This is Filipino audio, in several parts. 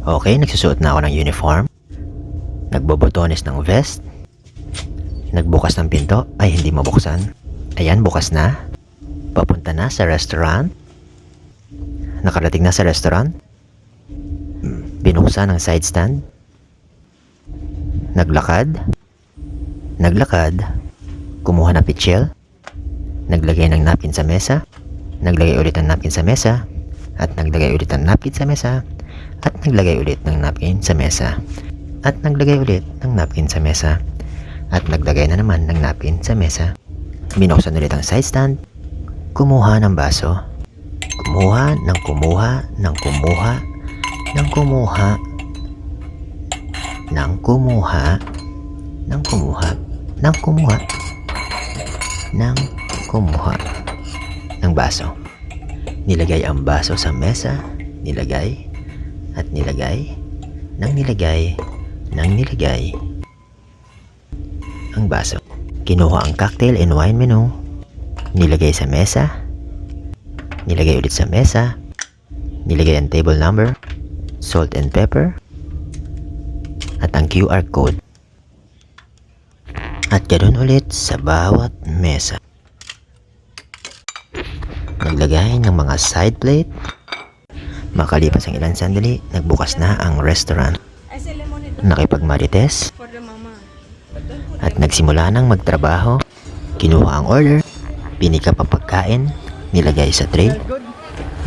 Okay, nagsusuot na ako ng uniform. Nagbobotones ng vest. Nagbukas ng pinto. Ay, hindi mabuksan. Ayan, bukas na. Papunta na sa restaurant. Nakarating na sa restaurant. Binuksan ang side stand. Naglakad. Naglakad. Kumuha ng pichel. Naglagay ng napkin sa mesa. Naglagay ulit ng napkin sa mesa. At naglagay ulit ng napkin sa mesa. At naglagay ulit ng napkin sa mesa. At naglagay ulit ng napkin sa mesa. At naglagay na naman ng napkin sa mesa. Binuksan ulit ang side stand. Kumuha ng baso. Kumuha ng kumuha ng kumuha ng kumuha ng kumuha ng kumuha ng kumuha ng kumuha ng baso. Nilagay ang baso sa mesa. Nilagay at nilagay nang nilagay nang nilagay ang baso. Kinuha ang cocktail and wine menu. Nilagay sa mesa. Nilagay ulit sa mesa. Nilagay ang table number, salt and pepper, at ang QR code. At ganoon ulit sa bawat mesa. Naglagay ng mga side plate. Makalipas ang ilang sandali, nagbukas na ang restaurant. Nakipagmarites at nagsimula nang magtrabaho. Kinuha ang order, pinikap ang pagkain, nilagay sa tray,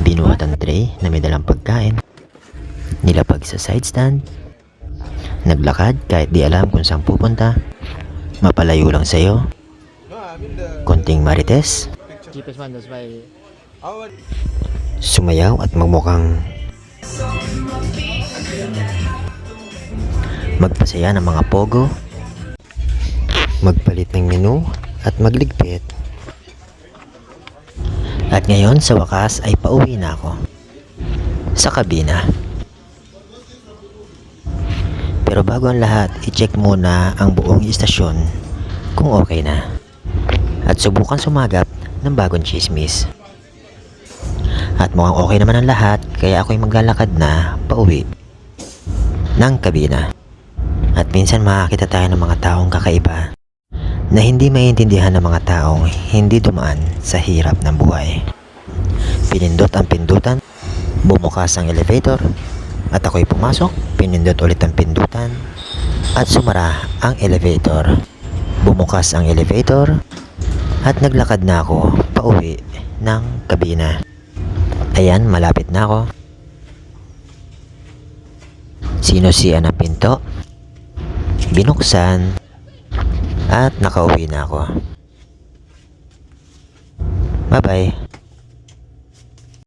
binuhat ang tray na may dalang pagkain, nilapag sa side stand, naglakad kahit di alam kung saan pupunta, mapalayo lang sa'yo, konting marites, sumayaw at magmukhang magpasaya ng mga pogo, magpalit ng menu at magligpit. At ngayon sa wakas ay pauwi na ako sa kabina. Pero bago ang lahat, i-check muna ang buong istasyon kung okay na. At subukan sumagap ng bagong chismis. At mukhang okay naman ang lahat, kaya ako'y maglalakad na pauwi ng kabina. At minsan makakita tayo ng mga taong kakaiba na hindi maintindihan ng mga taong hindi dumaan sa hirap ng buhay. Pinindot ang pindutan, bumukas ang elevator, at ako'y pumasok, pinindot ulit ang pindutan, at sumara ang elevator. Bumukas ang elevator, at naglakad na ako pauwi ng kabina. Ayan, malapit na ako. Sinusian ang pinto, binuksan, at nakauwi na ako. Bye-bye.